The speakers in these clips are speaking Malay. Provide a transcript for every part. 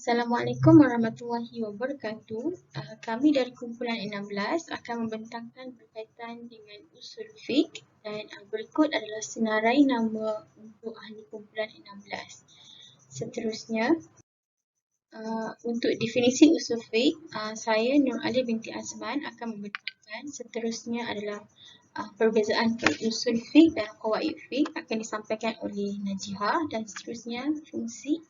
Assalamualaikum warahmatullahi wabarakatuh. Kami dari kumpulan 16 akan membentangkan berkaitan dengan usul fiqh dan berikut adalah senarai nama untuk ahli kumpulan 16. Seterusnya, untuk definisi usul fiqh, saya Nur Ali binti Azman akan membentangkan. Seterusnya adalah perbezaan usul fiqh dan qawaid fiqh akan disampaikan oleh Najihah, dan seterusnya fungsi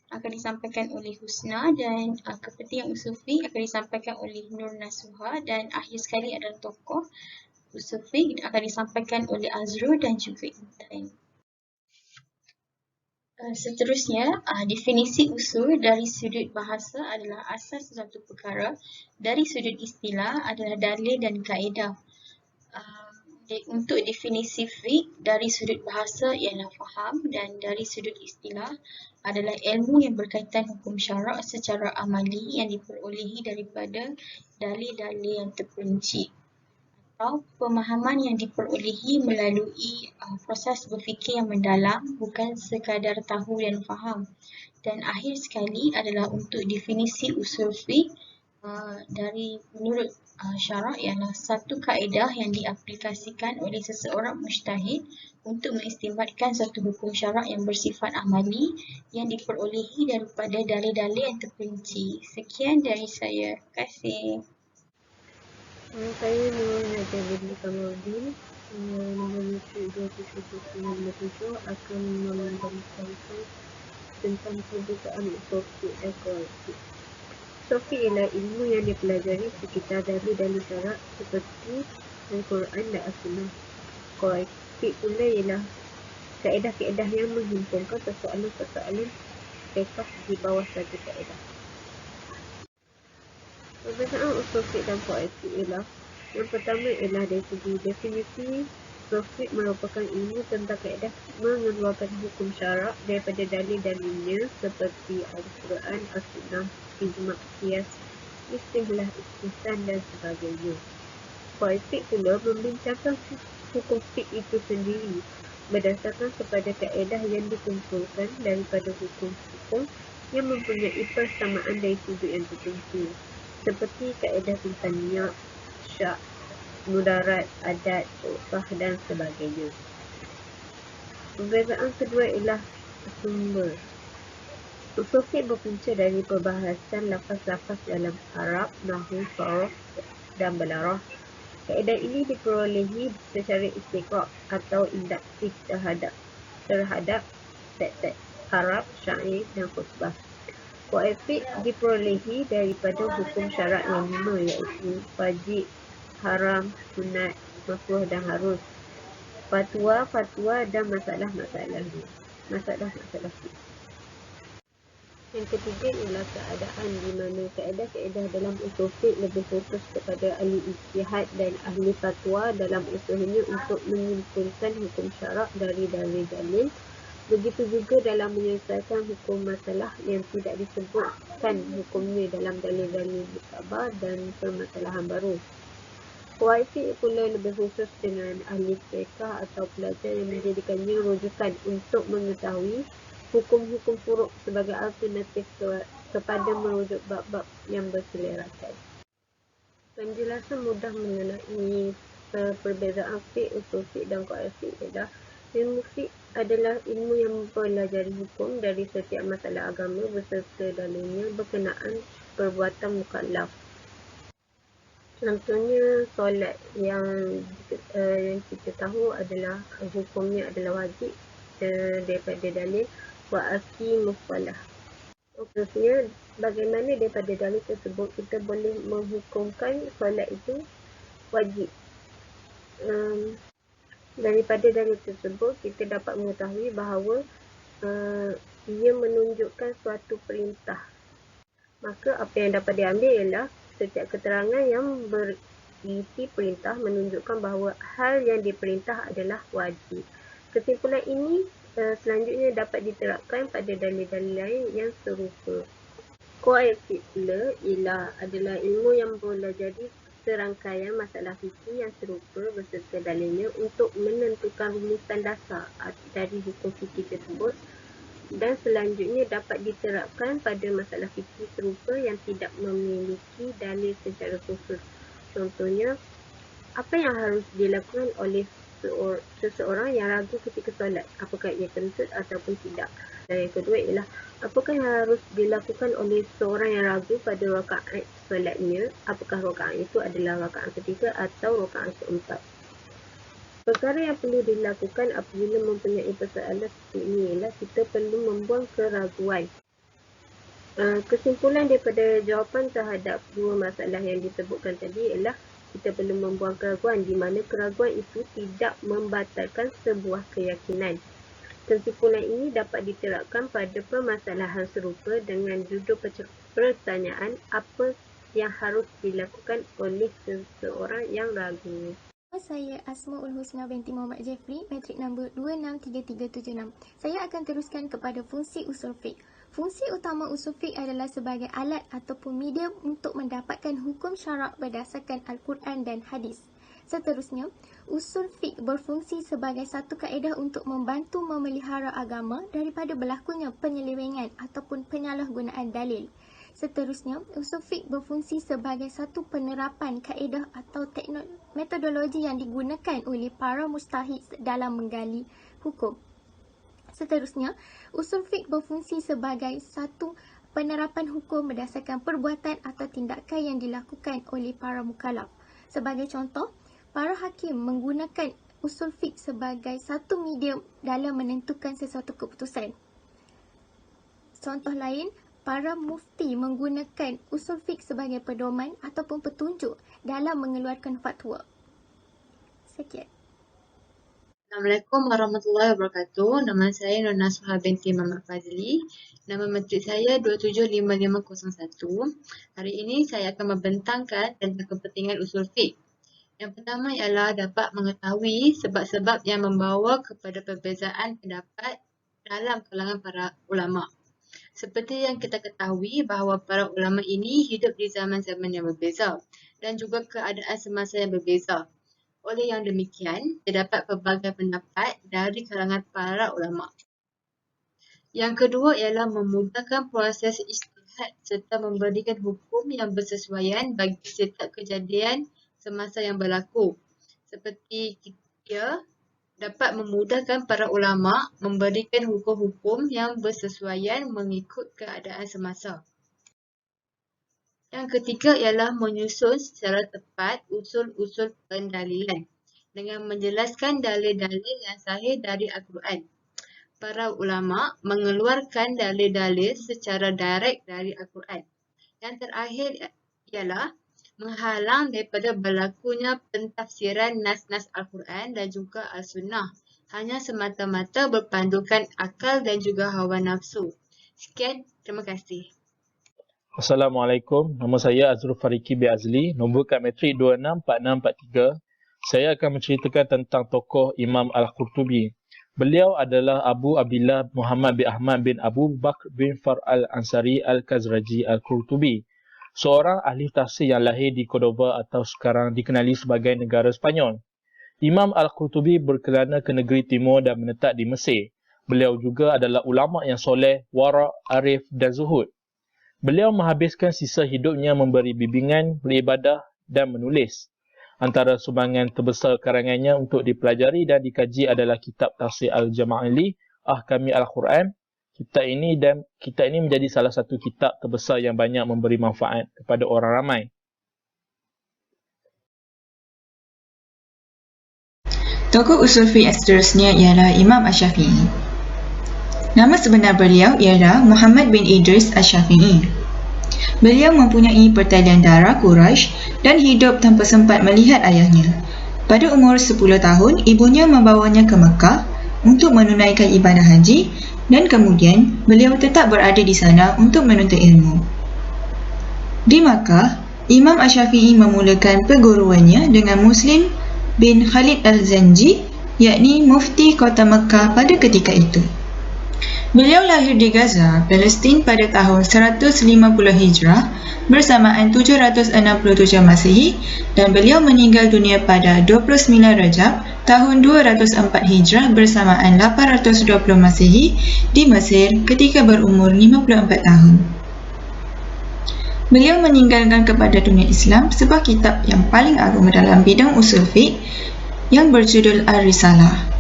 akan disampaikan oleh Husna, dan kepentingan usul fiqh akan disampaikan oleh Nur Nasuha, dan akhir sekali adalah tokoh usul fiqh akan disampaikan oleh Azrul dan juga Intan. Seterusnya, definisi usul dari sudut bahasa adalah asas sesuatu perkara, dari sudut istilah adalah dalil dan kaedah. Untuk definisi fiqh dari sudut bahasa ialah faham, dan dari sudut istilah adalah ilmu yang berkaitan hukum syarak secara amali yang diperolehi daripada dalil-dalil yang terperinci, atau pemahaman yang diperolehi melalui proses berfikir yang mendalam, bukan sekadar tahu dan faham. Dan akhir sekali adalah untuk definisi usul fiqh dari menurut syarak ialah satu kaedah yang diaplikasikan oleh seseorang mujtahid untuk mengistimbatkan satu hukum syarak yang bersifat amali yang diperolehi daripada dalil-dalil yang terperinci. Sekian dari saya. Terima kasih. Saya Nur Hajar binti Kamarudin, nombor YouTube 2797 akan membentangkan tentang perbezaan usul fiqh dan qawaid fiqh. Usul fiqh ialah ilmu yang dipelajari sekitar dalil-dalil syarak seperti Al-Quran dan As-Sunnah. Qawaid fiqh pula ialah kaedah-kaedah yang menghimpunkan persoalan-persoalan fiqh di bawah satu kaedah. Perbezaan usul fiqh dan qawaid fiqh ialah, yang pertama ialah dari segi definisi. Usul fiqh merupakan ilmu tentang kaedah mengeluarkan hukum syarak daripada dalil-dalilnya seperti Al-Quran, As-Sunnah, Ijma', Qiyas, Istihlah, Istihsan dan sebagainya. Qawaid fiqh pula membincangkan hukum fiqh itu sendiri berdasarkan kepada kaedah yang dikumpulkan daripada hukum-hukum yang mempunyai persamaan dari sudut yang tertentu, seperti kaedah tentang niat, syak, mudarat, adat, urfah dan sebagainya. Perbezaan kedua ialah sumber. Usul fiqh berpunca dari perbahasan lafaz-lafaz dalam Arab, Nahwu, Sarf dan Balarah. Kaedah ini diperolehi secara istiqra' atau induktif terhadap teks-teks Arab, syair dan khutbah. Qawaid fiqh diperolehi daripada hukum syarak yang 5, iaitu wajib, haram, sunat, makruh dan harus, fatwa dan masalah-masalah fiqh. Yang ketiga ialah keadaan di mana kaedah-kaedah dalam usul fiqh lebih fokus kepada ahli ijtihad dan ahli fatwa dalam usahanya untuk menyimpulkan hukum syarak dari dalil-dalil. Begitu juga dalam menyelesaikan hukum masalah yang tidak disebutkan hukumnya dalam dalil-dalil mutabah dan permasalahan baru. Qawaid fiqh pula lebih khusus dengan ahli fiqh atau pelajar yang menjadikannya rujukan untuk mengetahui hukum-hukum furuk sebagai alternatif kepada merujuk bab-bab yang berseliarasan. Penjelasan mudah mengenai perbezaan fiqh, usul fiqh dan qawaid fiqh adalah, ilmu fiqh adalah ilmu yang mempelajari hukum dari setiap masalah agama beserta dalilnya berkenaan perbuatan mukallaf. Contohnya solat yang kita tahu adalah hukumnya adalah wajib daripada dalil wa aqimus solah. Maksudnya, bagaimana daripada dalil tersebut kita boleh menghukumkan solat itu wajib. Daripada dalil tersebut kita dapat mengetahui bahawa ia menunjukkan suatu perintah. Maka apa yang dapat diambil ialah setiap keterangan yang berisi perintah menunjukkan bahawa hal yang diperintah adalah wajib. Kesimpulan ini selanjutnya dapat diterapkan pada dalil-dalil lain yang serupa. Qawaid fiqh pula adalah ilmu yang mempelajari serangkaian masalah fikih yang serupa beserta dalilnya untuk menentukan rumusan dasar dari hukum fikih tersebut dan selanjutnya dapat diterapkan pada masalah fikih serupa yang tidak memiliki dalil secara khusus. Contohnya, apa yang harus dilakukan oleh seseorang yang ragu ketika solat? Apakah ia kentut ataupun tidak? Dan yang kedua ialah, apakah yang harus dilakukan oleh seseorang yang ragu pada rakaat solatnya? Apakah rakaat itu adalah rakaat ketiga atau rakaat keempat? Perkara yang perlu dilakukan apabila mempunyai persoalan seperti ini ialah kita perlu membuang keraguan. Kesimpulan daripada jawapan terhadap dua masalah yang disebutkan tadi ialah kita perlu membuang keraguan, di mana keraguan itu tidak membatalkan sebuah keyakinan. Kesimpulan ini dapat diterapkan pada permasalahan serupa dengan judul pertanyaan apa yang harus dilakukan oleh seseorang yang ragu. Saya Asmaul Husna binti Muhammad Jeffrey, matrik nombor 263376. Saya akan teruskan kepada fungsi usul fiqh. Fungsi utama usul fiqh adalah sebagai alat ataupun medium untuk mendapatkan hukum syarak berdasarkan Al-Quran dan hadis. Seterusnya, usul fiqh berfungsi sebagai satu kaedah untuk membantu memelihara agama daripada berlakunya penyelewengan ataupun penyalahgunaan dalil. Seterusnya, usul fiqh berfungsi sebagai satu penerapan kaedah atau metodologi yang digunakan oleh para mujtahid dalam menggali hukum. Seterusnya, usul fiqh berfungsi sebagai satu penerapan hukum berdasarkan perbuatan atau tindakan yang dilakukan oleh para mukallaf. Sebagai contoh, para hakim menggunakan usul fiqh sebagai satu medium dalam menentukan sesuatu keputusan. Contoh lain, para mufti menggunakan usul fiqh sebagai pedoman ataupun petunjuk dalam mengeluarkan fatwa. Sekian. Assalamualaikum warahmatullahi wabarakatuh. Nama saya Nur Nasuha binti Muhammad Fazli. Nama matrik saya 275501. Hari ini saya akan membentangkan tentang kepentingan usul fiqh. Yang pertama ialah dapat mengetahui sebab-sebab yang membawa kepada perbezaan pendapat dalam kalangan para ulama. Seperti yang kita ketahui bahawa para ulama ini hidup di zaman-zaman yang berbeza dan juga keadaan semasa yang berbeza. Oleh yang demikian, terdapat pelbagai pendapat dari kalangan para ulama. Yang kedua ialah memudahkan proses ijtihad serta memberikan hukum yang bersesuaian bagi setiap kejadian semasa yang berlaku. Seperti ia dapat memudahkan para ulama memberikan hukum-hukum yang bersesuaian mengikut keadaan semasa. Yang ketiga ialah menyusun secara tepat usul-usul pendalilan dengan menjelaskan dalil-dalil yang sahih dari Al-Quran. Para ulama mengeluarkan dalil-dalil secara direct dari Al-Quran. Yang terakhir ialah menghalang daripada berlakunya pentafsiran nas-nas Al-Quran dan juga Al-Sunnah hanya semata-mata berpandukan akal dan juga hawa nafsu. Sekian, terima kasih. Assalamualaikum, nama saya Azrul Fariki bin Azli, nombor kad matrik 264643. Saya akan menceritakan tentang tokoh Imam Al-Qurtubi. Beliau adalah Abu Abdillah Muhammad bin Ahmad bin Abu Bakr bin Far al-Ansari al-Khazraji Al-Qurtubi, seorang ahli tafsir yang lahir di Cordoba atau sekarang dikenali sebagai negara Sepanyol. Imam Al-Qurtubi berkelana ke negeri timur dan menetap di Mesir. Beliau juga adalah ulama yang soleh, wara', arif dan zuhud. Beliau menghabiskan sisa hidupnya memberi bimbingan, beribadah dan menulis. Antara sumbangan terbesar karangannya untuk dipelajari dan dikaji adalah kitab Tafsir Al-Jama'ili, Ahkami Al-Quran. Kitab ini menjadi salah satu kitab terbesar yang banyak memberi manfaat kepada orang ramai. Tokoh usul fiqh seterusnya ialah Imam Asy-Syafi'i. Nama sebenar beliau ialah Muhammad bin Idris Asy-Syafi'i. Beliau mempunyai pertalian darah Quraisy dan hidup tanpa sempat melihat ayahnya. Pada umur 10 tahun, ibunya membawanya ke Mekah untuk menunaikan ibadah haji dan kemudian beliau tetap berada di sana untuk menuntut ilmu. Di Makkah, Imam Asy-Syafi'i memulakan perguruannya dengan Muslim bin Khalid Al-Zanji, yakni mufti kota Mekah pada ketika itu. Beliau lahir di Gaza, Palestin pada tahun 150 Hijrah bersamaan 767 Masihi dan beliau meninggal dunia pada 29 Rajab tahun 204 Hijrah bersamaan 820 Masihi di Mesir ketika berumur 54 tahun. Beliau meninggalkan kepada dunia Islam sebuah kitab yang paling agung dalam bidang usul fiqh yang berjudul Ar-Risalah.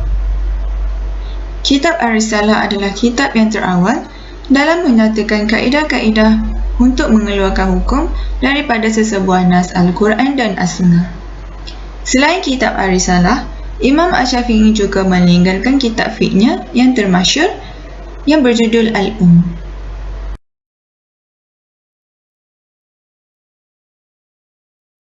Kitab Ar-Risalah adalah kitab yang terawal dalam menyatakan kaedah-kaedah untuk mengeluarkan hukum daripada sesebuah nas Al-Quran dan As-Sunnah. Selain kitab Ar-Risalah, Imam Asy-Syafi'i juga meninggalkan kitab fiqhnya yang termasyhur yang berjudul Al-Umm.